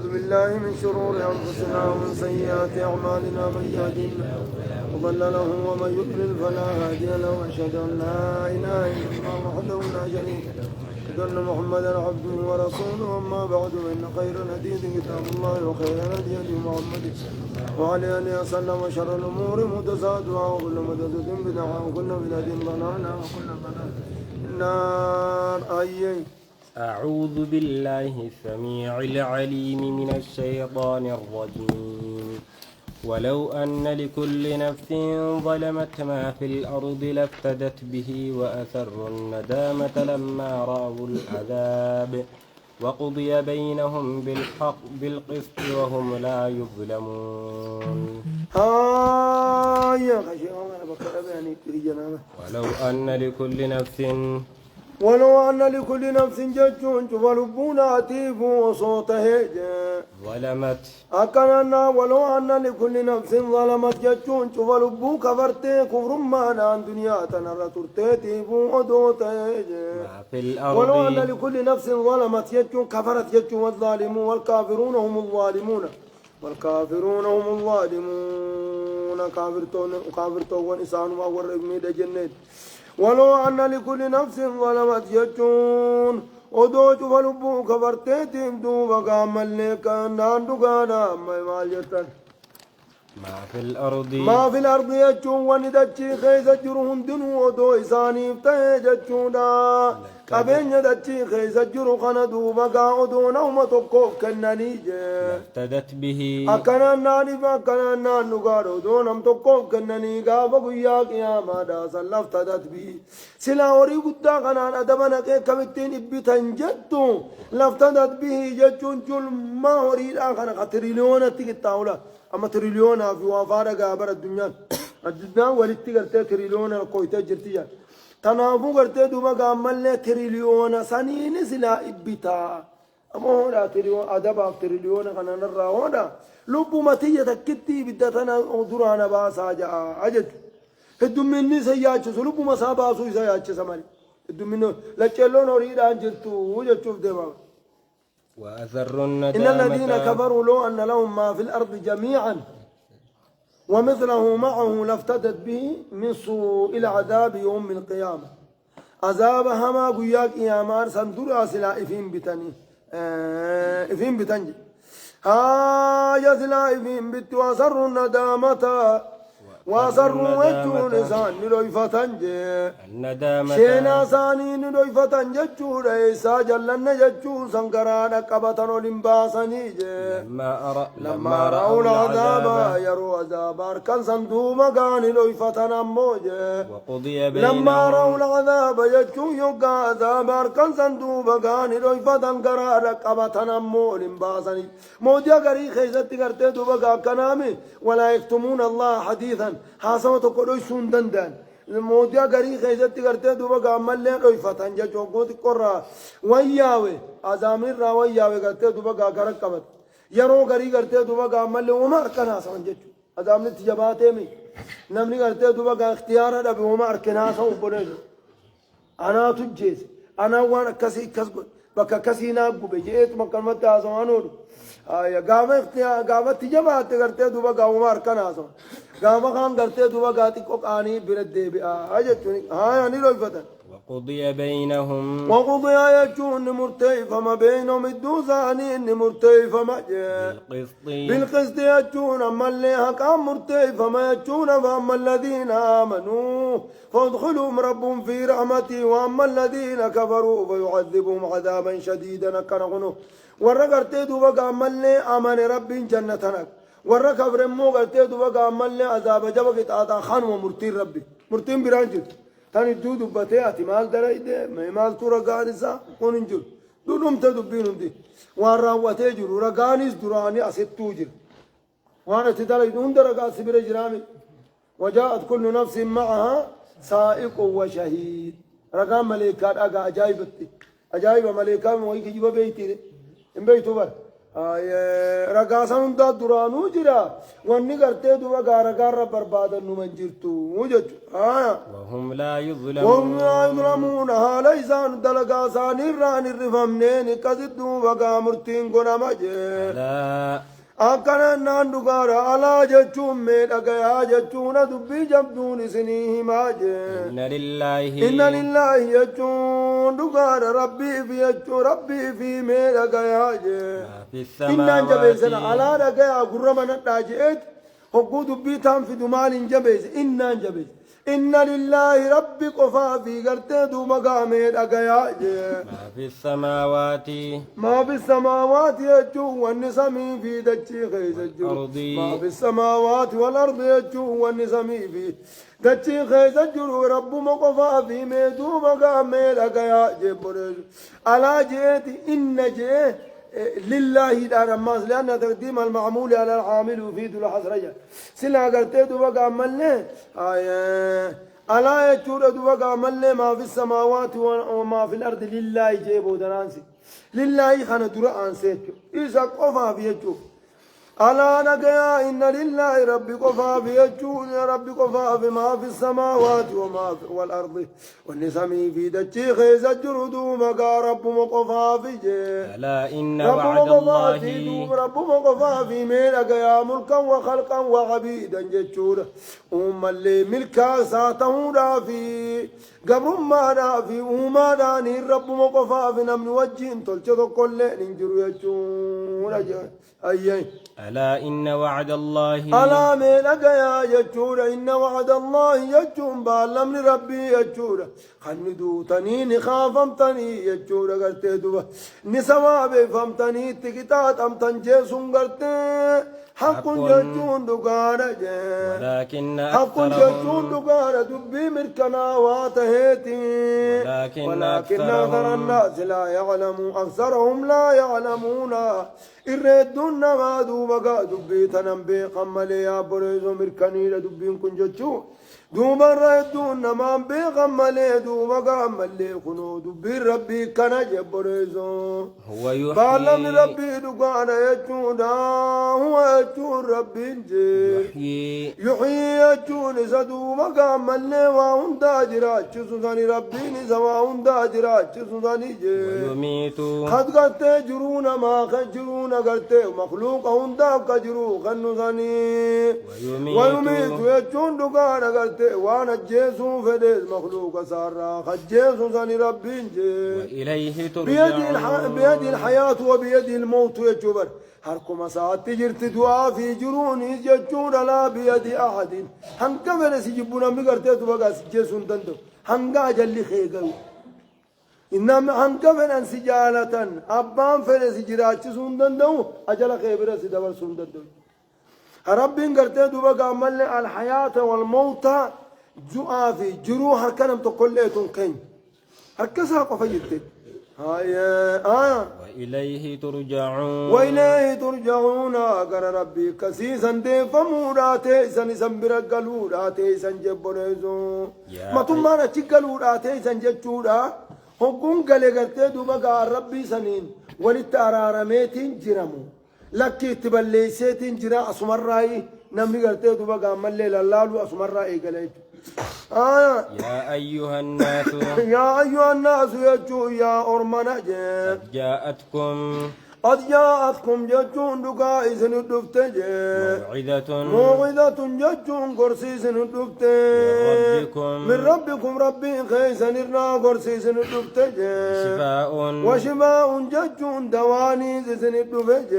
ونعوذ بالله من شرور أنفسنا ومن سيئات أعمالنا من يهده الله وضل له ومن يضلل فلا هادي له وأشهد أن لا إله إلا الله وحده لا شريك له أشهد أن محمدا عبده ورسوله أما بعد فإن خير الحديث كتاب الله وخير الهدي هدي محمد وعلى آله وسلم وشر الأمور محدثاتها وكل محدثة بدعة وكل بدعة ضلالة وكل ضلالة النار. أعوذ بالله السميع العليم من الشيطان الرجيم. ولو أن لكل نفس ظلمت ما في الأرض لافتدت به وأسروا الندامة لما رأوا العذاب وقضي بينهم بالقسط وهم لا يظلمون. ولو أن لكل نفس ججون فلبون أتيف وصوته ظلمت أكننا ولو أن لكل نفس ظلمت ججون فلبو كفرتي كفر ما عن دنيا تنرى ترتيف ودوته في الأرض. ولو أن لكل نفس ظلمت ججون كفرت ججون والظالمون والكافرون هم الظالمون والكافرون هم الظالمون كافرتون ونسان وورقمي دجنين. ولو أن لكل نفس ظلمت جتون ودوج فلبو كفرتيتم دوبا قامل لك ناندو قانا ما جتن ما في الأرض يجون وندتشي خيز جرهم دنو ودو إساني فتاه جتشونا قبين يدتشي خيز جرو خندو بقا ودو نوم تقوف كنني افتدت به أكنا ناني فأكنا نانو قارو دو نم تقوف كنني قابا قياك يا مادا سلفتدت به سلا وري قدا قنان أدبنا كمتين إبتن جدو لفتدت به جتشون جل ما وريد آخنا خطريليونة تكتاولا أما تريليونا في وفارة قابر الدنيا ولدت قرتي تريليونا القويتة جرتيا تنافو قرتي دوبا قامل لي تريليونا سنين سلا إبتا أما هنا تريليون أدبا تريليونا قنان الراونا لبو متية تكتي بدتنا درانا باسا جاء أجد الدميني سياتش لبو مساباسو سياتش سمالي الدميني لكيلون أريد أن جرتو وجد شوف دماغ. وأسروا الندامة إن الذين كفروا لو أن لهم ما في الأرض جميعا ومثله معه لافتدت به من سوء العذاب يوم القيامة. عذاب هما قياك إيامان سندر أسلا إفين بتني إفين بتنجي يسلا إفين بت وأسروا الندامة وأسروا وجهون إسان نلويفتن الندامة شينا ساني نلويفتن ججور إيسا جلن ججور سنقران قبطن ولنباسني لما رأوا العذاب يروا عذاب أركان صندوم قان نلويفتن أموج وقضي بينهم لما رأوا العذاب ججور يقى عذاب أركان صندوم قان نلويفتن قران قبطن أمو لنباسني موجة قري خيزت قرتي دوبا كنامي ولا يكتمون الله حديثا حاسمة تقولوا سندن دان الموجة قري خيزت قرتي دوبا قامل لين رويفتان جا جوقوت قرى وياوي عزامين را وياوي قرتي دوبا قاقرق قبط يرو قري قرتي دوبا قامل لين وما أركنا سمن جاچو عزامين تجباتي مي نمني قرتي دوبا قا اختيارا دبي وما أركنا سمن بنيجو أنا تجيز أنا وانا كسي كسبت بكا كسي ناقو بجيت مكالمت عزوانو गावा तिजबात करते दुबा गाँव में अरकन आसो गाँव खान करते दुबा गाती को आनी बिरद दे भी आज चुनी हाँ यानी रोज पता وقضي بينهم وقضي يجون مرتي فما بينهم الدوزاني مرتي فما بالقسط يجون أما اللي كان مرتي فما يجون فأما الذين آمنوا فادخلهم ربهم في رحمتي وأما الذين كفروا فيعذبهم عذابا شديدا كنغنو ورّا قرتي دوبا قامل لي أمان ربي جنتنك ورّا كبر مو قرتي دوبا قامل لي عذاب جبك تعطى خان ومرتين ربي مرتين برانجل تاني دودو بتياتي مال درايد ما مال تورا قانسا كوننجل دودم تدبين دي ورّا وتجر ورّا قانس دراني أستوجر وانا تدري دون درجات سبير جرامي وجاءت كل نفس معها سائق وشهيد رقم ملكات أجا أجايبتي أجايب ملكات وهيك جيبه بيتي إن بيتو بر رقاصا هندا درانو جرا واني قرتي دوبا غارا غارا بربادا نمن جرتو وجد وهم لا يظلمون وهم لا يظلمون هاليسان دلقا ساني راني الرفمنين كذدو وقا مرتين قنا مجي لا أكنا ناندوغارا على جتشون ميدا قيا جتشون دبي جبدون سنيه ماجي إن لله يجتشون دوغارا ربي في يجتشون ربي في ميدا قيا جي في إن السماوات جبيسنا على رقيا قرمنا ناجئت هقو دبي تنفذ مال جبيس إن جبيس إن لله ربي قفا في قرتي دو مقامي رقيا جي ما في السماوات ما في السماوات يجو والنسمي في دجي خيز الجو ما في السماوات والأرض يجو والنسمي في دجي خيز الجو رب مقفا في ميدو مقامي لقيا جبرج على جيتي إن جي لله دار الناس لأن تقديم المعمول على العامل يفيد الحصرية سلا قرتي دو مقامل ألا يجور دو مقامل ما في السماوات وما في الأرض لله جيبو درانسي لله خنا درا أنسيتو إذا قفا بيجو ألا نجا إن لله ربي قفا بيجو يا ربي قفا بما في السماوات وما في والأرض والنسمي في دجي خيز الجرد مقا رب مقفا في جي ألا إن رب وعد مقفا الله في رب مقفا في ميلك يا ملكا وخلقا وعبيدا جتشورا اللي ملكا ساته في قبر ما في وما داني رب مقفا في نمن وجين تلتو كل ننجر يجورا أي ألا إن وعد الله ألا ميلك يا يجورا إن وعد الله يجون بالأمر ربي يجورا خندو تنين خافمتني يجورا قرتي دوبا نسوا بفهمتني تكتات أم تنجيسون قرتي حق يجون دقارة ولكن حق يجون دقارة دبي مركنا واتهيتي ولكن أكثر الناس لا يعلمون أكثرهم لا يعلمون إردون ما دوبا دبي تنبي قمالي يا بريزو مركني لدبين كنجتشو دوبا ردون ما بقمالي دوبا قمالي خنو دبي ربي كان جبريزو هو يحيي بالم ربي دقانا يجونا هو يجون ربي يحيي يجون سدوبا قمالي وهم داجرات سوزاني ربي نزواهم داجرات سوزاني جي ويميت خد قرتي جرونا ما خجرونا قرتي مخلوق هندا كجرو خنوزاني ويميت يجون دقانا قرتي وانا جيسو فديس مخلوق سارا خجيسو زاني ربي وإليه ترجعون بيد الحياة وبيد الموت يجبر هركم ساعات تجرت دعاء في جروني يجون لا بيد أحد هنكا فنسي جبونا مقرتي دبقى جيسون دندو هنكا جلي خيقو إنما هنكا فنسي جالة أبان فنسي جراج سون دندو أجل خيبرة سدبر سون دندو ربي قرتي دبقى مل الحياة والموت جوا في جروح هركنم تقوليتون كين هركسها قفيت هاي وإليه ترجعون وإليه ترجعون قال ربي كسيسا ديفموراتي سن سنبرقلوراتي سن جبريزو ما تمانا تقلوراتي سن جتشورا هقون قلي قرتي دبقى ربي سنين ولتارارميتين جرمو لكي تبليسيتين جرا أسمر رأي نمي قرتي دبقى ملي لالالو أسمر رأي قليت يا أيها الناس يا أيها الناس يا أرمنا جاءتكم قد جاءتكم جتون دقا إذن الدفتج موعظة جتون قرسي إذن الدفتج من ربكم ربي خيسا نرنا قرسي إذن الدفتج وشفاء جتون دواني إذن الدفتج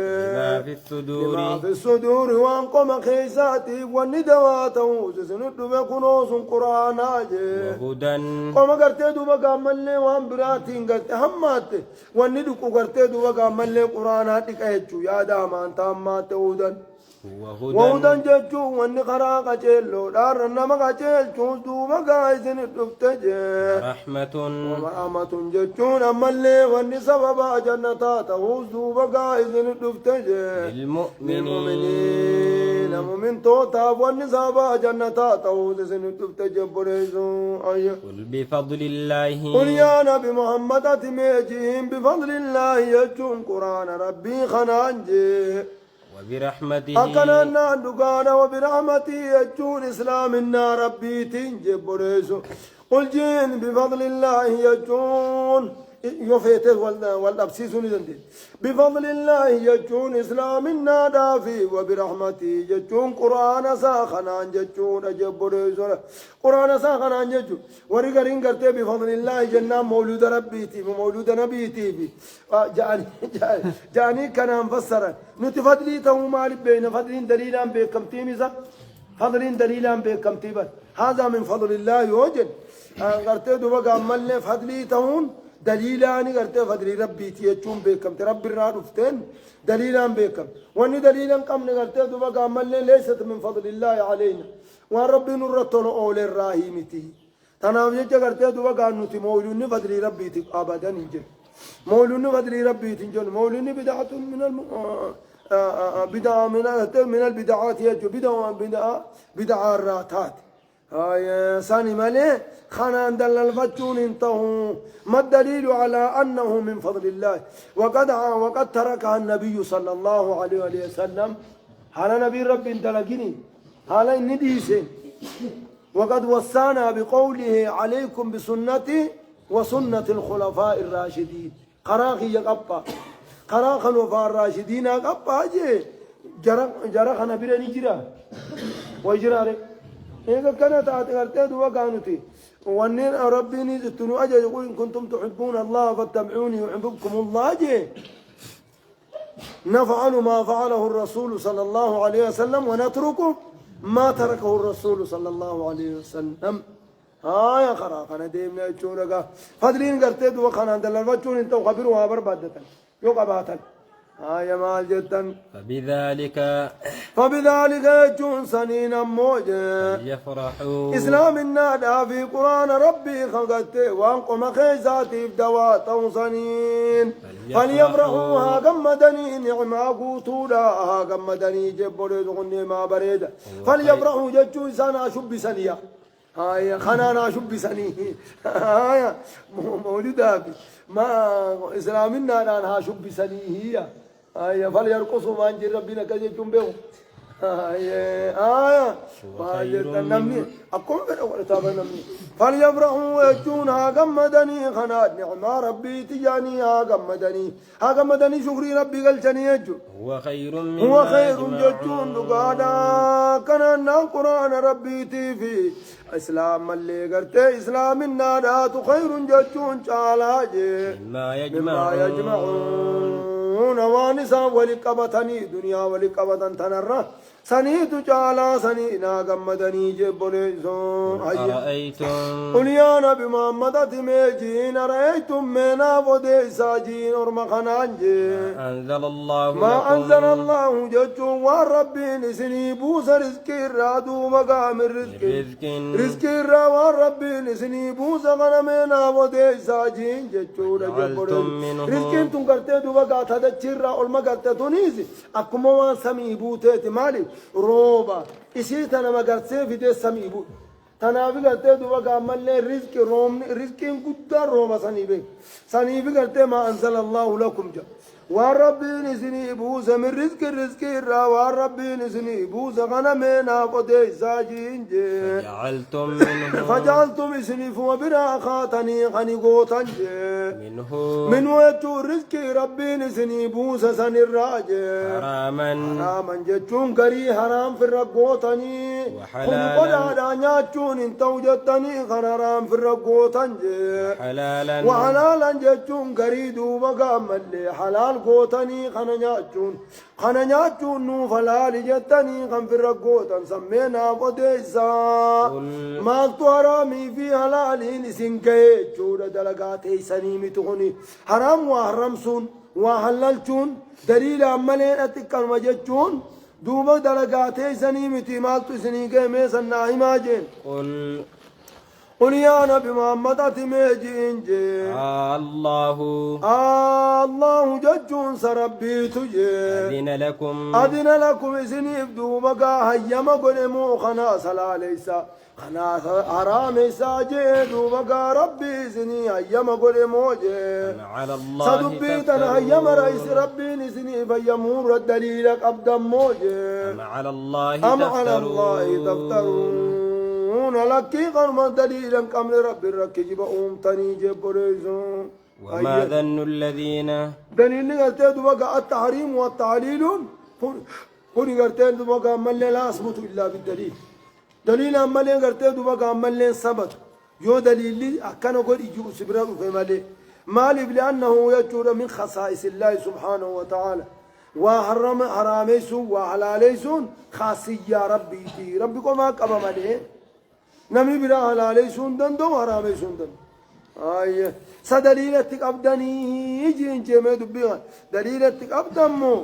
لما في الصدور وانقم خيساتي وندواته إذن الدفتج كنوس قرآن وهدى قم قرتي دوبا ملي وان براتين قرتي همات وندقو قرتي دوبا ملي قرآن هاتك أيتشو يا دامان تاما تودن وهدى جتشون والنقرا قتلو دار النما قتلشون دوما قايزن الدفتجي رحمة ورحمة جتشون أما اللي واني سببا جنتا تهوز دوما قايزن الدفتجي للمؤمنين مؤمن توتا واني سببا جنتا تهوز سن الدفتجي بريزو قل بفضل الله قل يا نبي محمد أتميجهم بفضل الله يجون قرآن ربي خنانجي وبرحمته أكننا دقانا وبرحمته يجون إسلامنا ربي تنجي بريزو قل جين بفضل الله يجون يوفيته والأبسيسون زندي بفضل الله يجون إسلامنا دافي وبرحمته يجون قرآن ساخنان يجون أجبريزو قرآن ساخنان يجون ورقرين قرتي بفضل الله جنة مولود ربيتي ومولود نبيتي بي جاني كان مفسر نتفضلي تهما بين فضلين دليلا بكم تيمزا فضلين دليلا بكم تيبا هذا من فضل الله يوجد قرتي دوبا عملنا فضلي تهون دليلاني قرتي فضل ربي تيجون بكم رب الرادفتين دليلا بكم واني دليلا كم نقرتي دوبا عملنا ليست من فضل الله علينا وربي نرتون أول الراهيمتي تناوجت قرتي دوبا قانو تي مولون فضل ربي تي أبدا نجل مولون فضل ربي تنجل مولون بدعة من بدعة من البدعات يجو بدعة الراتات هاي ساني مالي خانان دل الفتون انتهوا ما الدليل على أنه من فضل الله وقد تركها النبي صلى الله عليه وسلم على نبي رب انتلقني على النديسين وقد وصانا بقوله عليكم بسنتي وسنة الخلفاء الراشدين قراخي يقبا قراخ الوفاء الراشدين يقبا جرخ نبي نجرا ويجرا إذا كانت أعتقدت وقانتي وأن ربي نزلتني أجل يقول إن كنتم تحبون الله فاتبعوني يحببكم الله جي نفعل ما فعله الرسول صلى الله عليه وسلم ونتركه ما تركه الرسول صلى الله عليه وسلم يا خراق أنا ديمنا يتشونك فضلين قرتد وخنا عند الوجهون انتو خبروها بربادة يقباتا يا مال جدا فبذلك يجون سنين موجه يفرحوا إسلام النادى في قرآن ربي خلقته وانقم خيزاتي بدوات سنين فليفرحوا ها قمدني نعما قوتولا ها قمدني جبريد غني ما بريد فليفرحوا ججوا سنة شب سنية هاي خنانا شب سنيه هاي مولدا ما إسلام النادى ها شب سنيه هاي فليرقصوا ما انجر ربنا كذي جنبه نمني أقوم بالأول نمني فليفرحوا ويجونها قمدني خناد نعما ربي تجاني ها قمدني شكري ربي قلتني يجو هو خير ججون لقادا كان قرآن ربي تيفي إسلام اللي قرتي إسلام النادات خير ججون شالاجي مما يجمعون وانسا ولقبتني دنيا ولقبتن تنرى سنيت جالا سنينا قمدني جبوليزون قل يا نبي محمد تميجين رأيتم منا ودي ساجين ورمخنانجي ما أنزل الله ججو والربي نسني بوس رزقي رادو مقام رزقي را والربي نسني بوس غنمنا ودي ساجين ججو رجبوليزون رزقي انتم قرتي دو بقات هذا الشرع والمقرتي تونيزي أكما وان سمي بوتيتي مالي روبا إشي تنا ما قرتي في ده سمي بوت تنافي قرتي دو بقى مالي رزق قدر روبا سنيبي قرتي ما أنزل الله لكم جا والربي نسني بوز من رزق الرا والربي نسني بوز غنمنا قدي ساجين جي فجعلتم اسني فوبنا خاتني خني قوتن جي من وجه رزق ربي نسني بوز سن الراجي حراما جتون قري حرام في الرقوتني وحلالا نياتون انتو جتني حرام في الرقوتن جي وحلالا جتون قري دوبا قامل حلال قوتني خنا نياتون نو فلال جتني خن في الرقوتن سمينا قديسا ما حرامي في حلالين سنكي جورة دلقاتي سنيمي تغني حرام وحرمسون وحللتون دليل عملين اتكال مجتون دوبا دلقاتي سنيمتي مالتو سنيقه ميسا ناهماجين قل يا نبي محمد أتميجين جي الله الله ججون سربي تجي أذن لكم إسنيف دوبا هيما قلمو خناس لا ليسا خناس حرام إسا دوبا ربي إسني هيما قلمو جي على الله صدبيتنا هيما رئيس ربي إسني فيمور الدليلك أبدا موجي على الله تفترون لكي قرما دليلا كم لرب الركج بأم تنيجي بريزون وما ظن الذين دليل قلتين بقى التحريم والتعليل قولي قلتين بقى من لا أثبت إلا بالدليل دليل أمالي قلتين بقى من ثبت يو دليل أكنا قول إجو سبرا في مالي مالي لأنه يجور من خصائص الله سبحانه وتعالى وحرم حراميسون وحلاليسون خاصية ربي ربكم ما قبا مالي نمي بلا حلالي سندن دو حرامي سندن آيه سدليلتك أبدني يجي انجي ما دبيها دليلتك أبدمو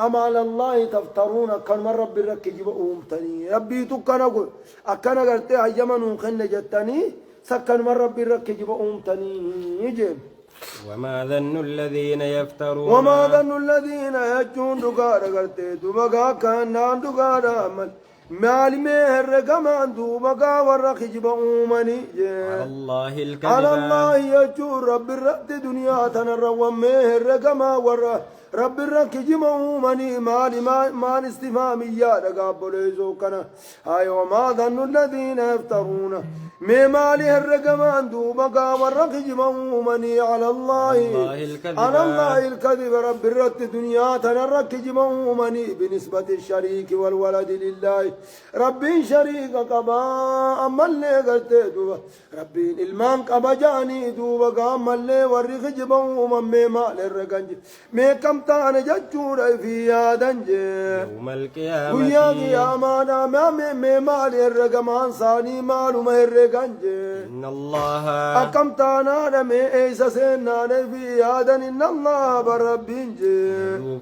أما على الله تفترون كان من ربي رك يجيب أمتني ربي تكنا قل أكنا قلت أيما نخن جتني سكن من ربي رك يجيب أمتني يجي وما ظن الذين يفترون وما ظن الذين يجون دقارا قلت دبقا كان نان دقارا عمل مال مهر كمان دوبا ورخج بأمني على الله يجور رب الرد دنيا تنروا مهر كما ور رب الركج مؤمني مال استفهامي يا رقاب ليزو كنا هاي وما ظن الذين يفترون مالي الرقمان دوبا ورخج مؤمني على الله الكذب رب الرد دنيا تنركج مؤمني بنسبة الشريك والولد لله ربي شريك قبا أما اللي قلت دوبا ربي المان قبا جاني دوبا أما اللي ورخج مؤمن مال الرقنج كم تانا ججور في يادنج يوم القيامة ويا قيامانا ما مال الرقمان صاني مال مهرقنج إن الله أكم تانا مي إيسا سنان في يادن إن الله بربينج ذو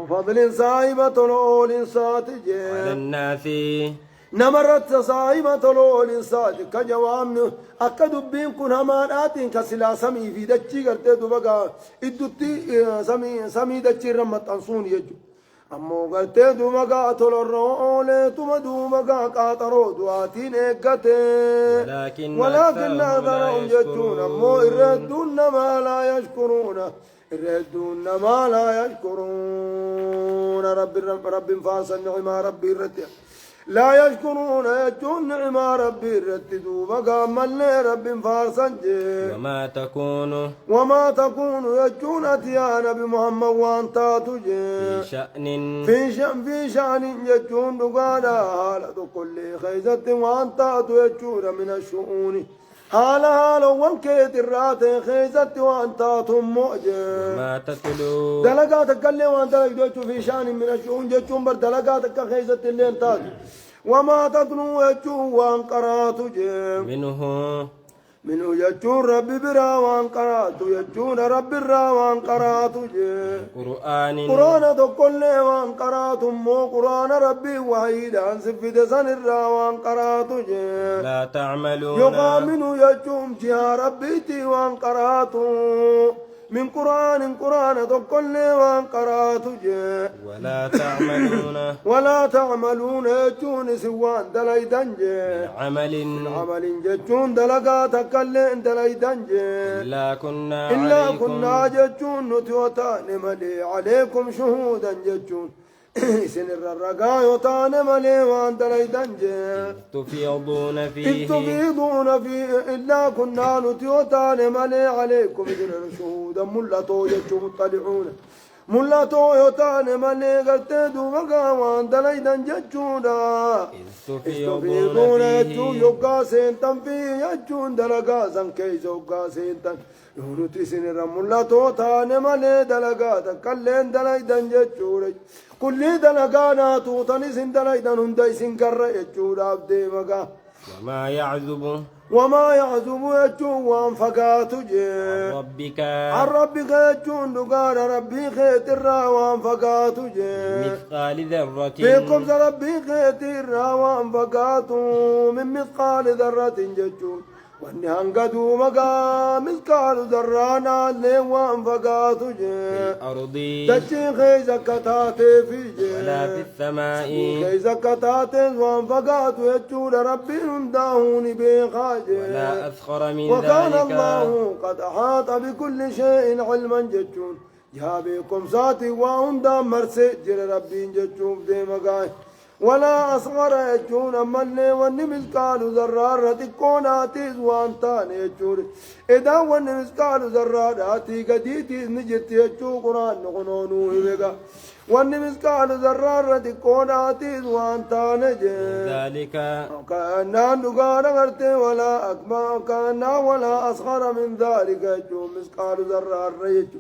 فضل صاحبة الأول ساتج على الناس نمرت صاحبة الأول ساتج كجوامن أكدبين كن همانات كسلا سمي في دجي قرتي دبقا إدوتي سمي دجي رمت أنسون يجو أمو قلتي دومقا تلرون دومقا قاطرو دواتين إقتي ولكن أكثرهم يجون أمو إردون ما لا يشكرون رب فاس النعمة ربي الرتي لا يشكرون يجون نعمة ربي الرتي دوبقا ملي رب فارسا وما تكون يجون أتيا نبي محمد وانتا تجي في شأن يجون دقانا حالة كل خيزة وانتا يجون من الشؤون حالا وانكيت الرات خيزت وانتاتهم مؤجر ما تتلو دلقاتك اللي وانت لك في شان من الشؤون جتشون بر دلقاتك خيزت اللي انتاج وما تتلو يجون وانقرات منه يجون ربي برا وانقرات يجون ربي برا وانقرات قرآن تقول وانقرات مو قرآن ربي وحيد عن سفد سنرا وانقرات لا تعملون يقامن يجون جها ربيتي وانقرات من قرآن تقول وانقرات ولا تعملون يجون سوان دليدن عمل جتون دلقات كلين دليدن إلا كنا جتون نتوتان ملي عليكم شهودا جتون سن الرقا يوتان ملي وان دليدن تفيضون فيه إلا كنا نتوتان ملي عليكم شهودا ملتو جتون مطلعون ملتو يوتان ملي قلتدو مقا وان دليدن جتونا تفيضون فيه يوكا سنتن فيه يجون دلقا سنكيس يوكا سنتن يونتي سنرا ملتو تان ملي دلقا تكلين دليدن جتون كل دلقا ناتو تنسن دليدن هندي سنكر يجون عبدي مقا وما يعزب يجون وانفقات جي عن ربك يجون دقار ربي خيت الرا وانفقات جي مثقال ذرة بكم ربي خيت الرا وانفقات من مثقال ذرة ججون واني هنقدوا مقا مثقال ذرانا اللي وانفقات جي الأرض تجي خيزة كتاتي في جي ولا في السماء خيزة كتاتي وانفقات يجون ربي هنداهوني بخاجي ولا أسخر من وكان ذلك الله قد أحاط بكل شيء علما جتون جابيكم ساتي وهندا مرسي جل ربي جتون دي مقاي ولا أصغر يجون أمالي والنمسكال ذرار تكوناتي وانتان يجون إذا والنمسكال ذراراتي قديتي نجت يجو قرآن نغنونو إبقى والنمسكال ذرار تكوناتي وانتان ذلك كأننا نقال غرتي ولا أكبر كأننا ولا أصغر من ذلك يجو مسكال ذرار يجو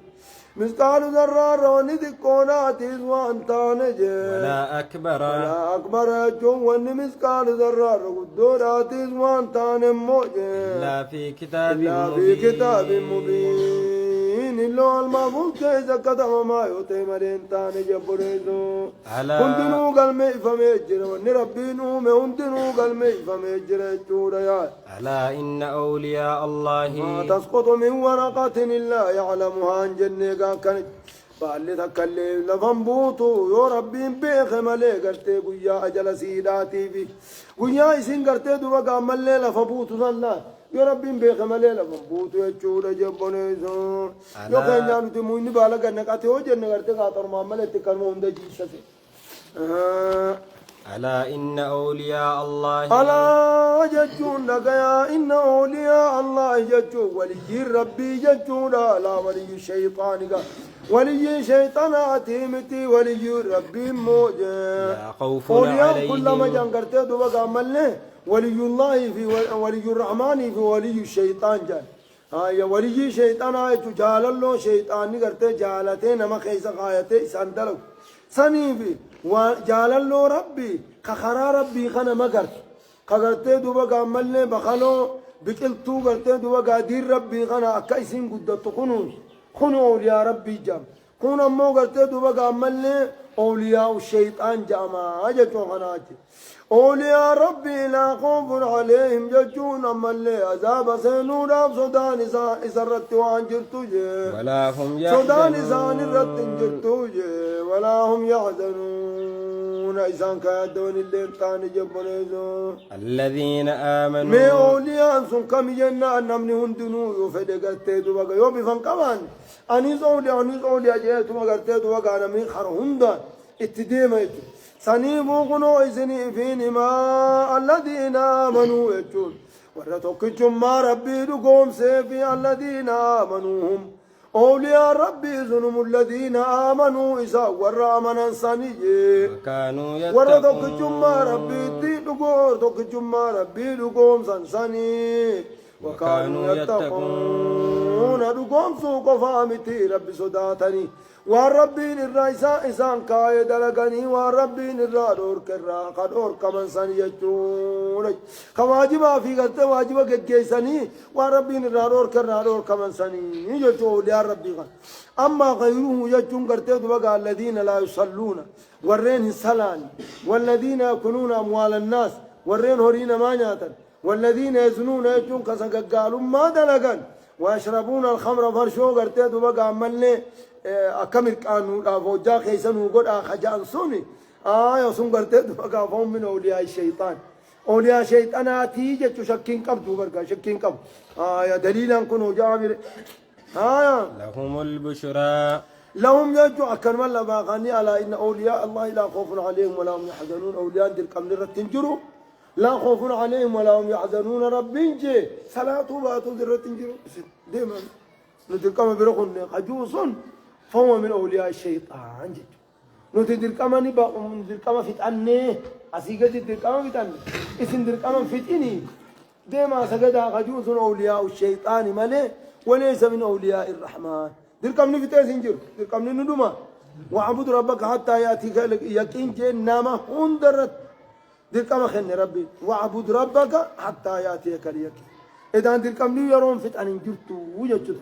مسكال ذرار وندكونات وانتان جي ولا أكبر يجو وان مسكال ذرار قدورات وانتان موجي لا في كتاب مبين إلا المفروض كيزا كتب ما يوتي مرين تاني جبريزو هندنو قلمي فميجر وان ربينو هندنو قلمي فميجر جورا يا ألا إن أولياء الله ما تسقط من ورقة إلا يعلمها عن جنة كانت فاللي تكلم لفنبوتو يو ربين بيخ ملي قرتي قويا أجل سيداتي في قويا إسين قرتي دوا قامل لي لفنبوتو صلى يو ربين بيخ ملي لفنبوتو يجورا جبونيزو يو كان جانو تمويني بالا قرنك أتي هو جنة قرتي قاطر معمل اتكالمو هنده جيسة ألا إن أولياء الله ألا جتون لقيا إن أولياء الله جتون ولي ربي جتون لا ولي الشيطان ولي شيطاناتي متي ولي ربي موجه لا خوف عليهم كلما عليهم جنكرته دوبا عمله ولي الله في ولي الرحمن في ولي الشيطان جان يا ولي شيطان آية جال الله شيطان قرته جالته نما خيس غايته سندلو سني في وجال الله ربي كخرا ربي خنا مقر كقرته دوبا عمله بخلو بكلتو قرته دوبا قادير ربي خنا أكايسين قدرت خنو أولياء ربي جام كون أمو قرته دوبا عمله أولياء الشيطان جاما أجتو خناجي أولياء ربي لا خوف عليهم ججون أما اللي عذاب سنورا سودان إسرت وان جرتوجي ولا هم سودان يحزنون إسان رت جرتوجي ولا هم يحزنون إسان كادون اللي تاني جبنيزو الذين آمنوا مي أولياء سن كم جنة نمني هندنو يفيد قرتي دوبا يو بفن كمان أنيس أولياء جيتو قرتي دوبا أنا من خر هندا اتديما يتو سنيبو قنو إسني فينما الذين آمنوا يجون ورتوكجم ما ربي دقوم سيفي الذين آمنوا هم أولياء ربي زنم الذين آمنوا إسا ورامنا سنيجي وكانوا ورتوكجم ما يتقون ربي دي دقور توكجم ما ربي دقوم سنسني وكانوا يتقون دقوم سوق فامتي ربي صداتني والربين الرئيسان إسان كايد لغني والربين الرادور كرا قدور كمن سن يجون كواجبا في قلت واجبا جيساني والربين الرادور كرا دور كمن سن يجون يا ربي أما غيره يجون قرتي دوغا الذين لا يصلون ورين سلان والذين يأكلون أموال الناس ورين هورين ما نياتن والذين يزنون يجون كسقالوا ما دلغن ويشربون الخمر فرشو قرتي دوغا عملني أكمل كانوا لافوجا خيسنو قد أخجان سوني يسون قرتي دوغا فهم من أولياء الشيطان أولياء الشيطان تيجي شكين قبض بركة شكين قبض يا دليلا كنوا جابر لهم البشرى لهم يجو أكن ولا باغاني على إن أولياء الله لا خوف عليهم ولا هم يحزنون أولياء دل كم تنجروا لا خوف عليهم ولا هم يحزنون ربين جي صلاة باتوا ذرة تنجروا دائما ندل كم برخون خجوص فهو من أولياء الشيطان جي ندل كم نبا ندل كم فتنة أسيقة ندل كم فتنة اسم ندل كم فتني دائما سجد خجوص أولياء الشيطان ماله وليس من أولياء الرحمن دل كم نفتح سنجر دل كم ندوما وعبد ربك حتى يأتيك يقين جنامة هندرت دركم خن ربي واعبد ربك حتى ياتيك اليقين إذا دركم لي يرون فتن جرتو وجدت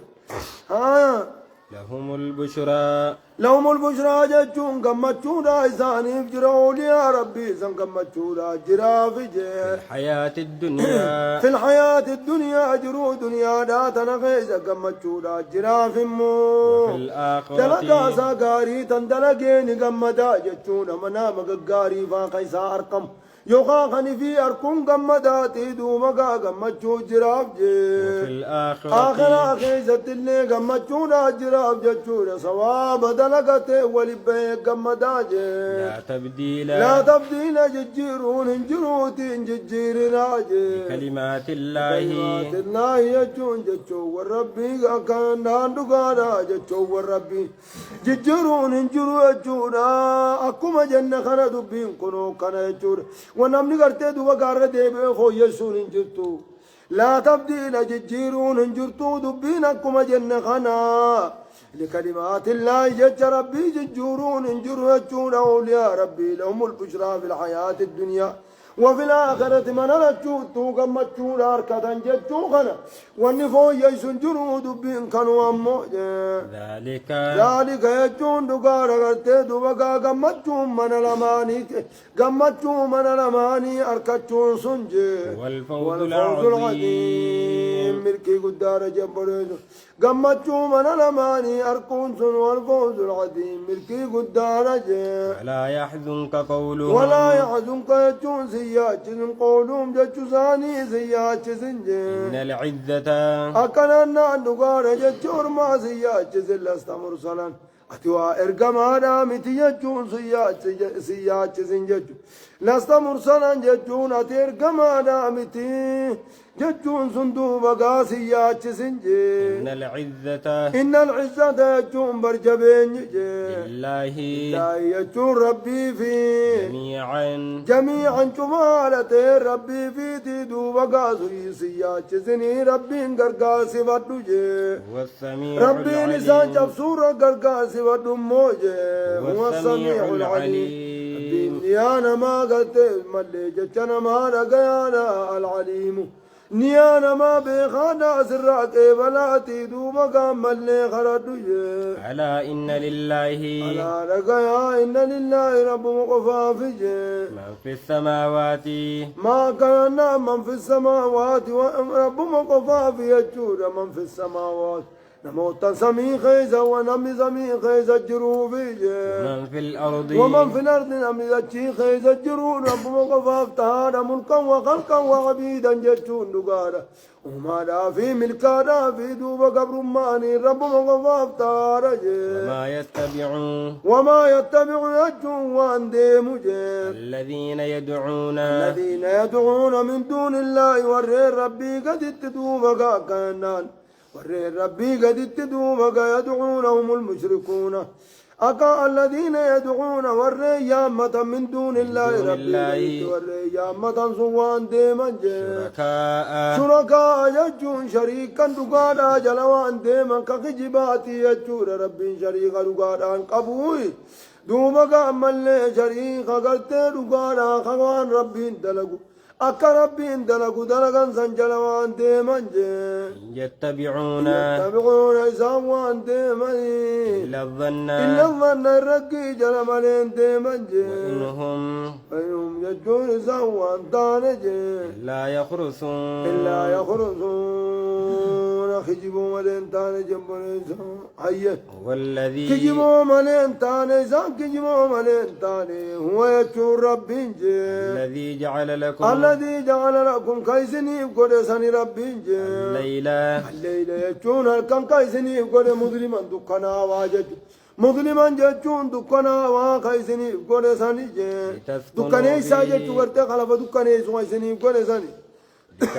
ها لهم البشرى لهم البشرى جتون قمتشونا إساني بجروا يا ربي سن قمتشونا جرا في الحياة الدنيا في الحياة الدنيا جرو دنيا داتنا غيزة قمتشونا جرا في مو وفي الآخرة دلقا ساقاري تندلقين قمتا جتون منام قاري فاقيسا أرقم يوخا خني في أركون قمداتي دومقا قمتشو جراف وفي الآخرة آخر خيزة اللي قمتشونا جراف جتشونا صواب دلقته ولبه قمداجي لا تبديل ججيرون انجروتي انججير راجي كلمات كلمات الله يجون جتشو والربي كان ناندقانا جتشو والربي ججيرون انجرو يجونا أكما جنة خنا دبين كنو كنا يجور ونمني قرتي دوبا قارة ديبه خو يسون انجرتو لا تبديل ججيرون انجرتو دبين أكما جنة خنا لكلمات الله جج ربي ججورون انجرو يجون أولياء ربي لهم البشرى في الحياة الدنيا وفي الآخرة من رجوتو قمتشو لاركة جتشو خنا والنفو يسون جرود بين كانوا أمو ذلك يجون دقارة قرتي دوبقا قمتشو من الأماني أركتشو سنجي والفوز العظيم ملكي قدارة جنبريدو قمتشو من الأماني أركون سن والفوز العظيم ملكي قدارة ولا يحزنك قولهم يجون سياتشن قولهم جتشو ثاني سياتشن إن العزة أكلنا نقار جتشور ما سياتشن لست مرسلا أتوا إرقما دامتي جتشون سياتشن جتشو لست مرسلا جتشون أترقما دامتي جتشون صندوق قاسياتشن إن العزة جتشون برجبين لله جتشون ربي في جميعا شمالة ربي في تدو وقاسي سياتشزني ربي قرقاسي ودوجي ربي لسان جبسور قرقاسي ودموجي هو السميع العليم نيانا ما قلت ملي جتنا ما رقيانا العليم نيانا ما بخانا سراك بلاتي دوبك ملي خردوجي ألا إن لله ألا رقيا إن لله رب مقفافجي من في السماوات ما كان من في السماوات ورب مقفاف يجود من في السماوات نموت سمي خيزة ونمي سمي خيزة جروفي ومن في الأرض نمي ذاتي خيزة جرون رب مقفاف تهانا ملكا وخلقا وعبيدا جتون دقانا وما دا في ملكا دا في دوبا قبر ماني رب مقفاف تهانا وما يتبع يجون وان ديمو الذين يدعون من دون الله ورّي ربي قد اتدوبا كانان ورّي ربي قد اتدوبا يدعونهم المشركون أكا الذين يدعون ورّي يامة من دون الله ربي ورّي يامة سوان ديما شركاء يجون شريكا دقادا جلوان ديما كخجباتي يجون ربي شريكا دقادا قبوي دوبا ملي شريكا قلتي دقادا خوان ربي دلقو أكا ربي دلقو دلقا سنجلوان ديما يتبعون إساوان ديما إلا الظن الرقي جلمالين ديما وإنهم يجون إساوان تانجي إلا يخرسون خجبوا ملين تاني جنبونيسا هيا والذي خجبوا ملين تاني كجبوا ملين تاني هو يجون ربي الذي جعل لكم كيسني قدسني ربي الليل يجون هلكن كيسني قد مظلما دكنا واجج مظلما ججون دكنا وكيسني قدسني دكنا ساجت ورت خلف دكنا سويسني قدسني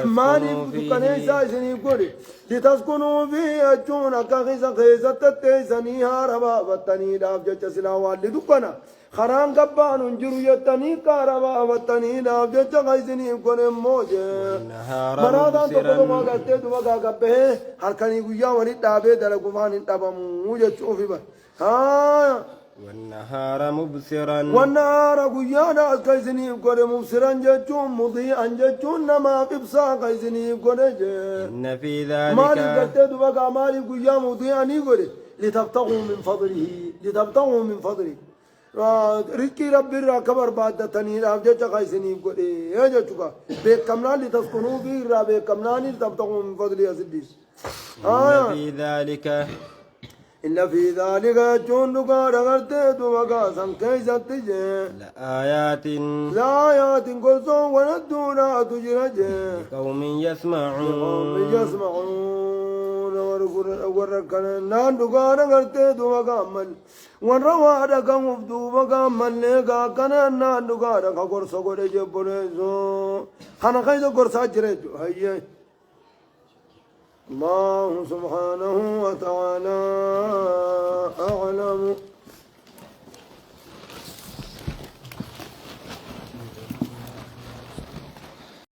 ماني دكاني ساجني قولي لتسكنوا في أجونا كخيزة تتسني هاربا وطني داف جتش سلاوات لدكنا خران قبان انجرو يتني كاربا وطني داف جتش غيزني قولي موجه مرادان تقولوا ما قلت دوما قبه هركني قويا وني دابه دلقو فاني دابا موجه شوفي با والنهار مبصرا والنهار قيانا كيسني قد مبصرا جتون مضيئا جتون نما قبصا كيسني قد إن في ذلك مالي قلت بقى مالي قيا مضيئا قد لتبتغوا من فضله لتبتغوا من فضله رزقي ربي راكبر بعد تنين أبجد كيسني قد يا جتوكا بكمنا لتسكنوا فيه را بكمنا لتبتغوا من فضله يا سيدي إن في ذلك إلا في ذلك جندك رغرت دوغا سنكيزت لآيات لآيات قرصون وندونا تجرج لقوم يسمعون قوم يسمعون وركنا ناندوغا رغرت دوغا مل ونروا دغا مفدوغا مل لغا كنا ناندوغا رغا قرصو قرج بولزو خنا كايزو قرصا جرج هيا الله سبحانه وتعالى أعلم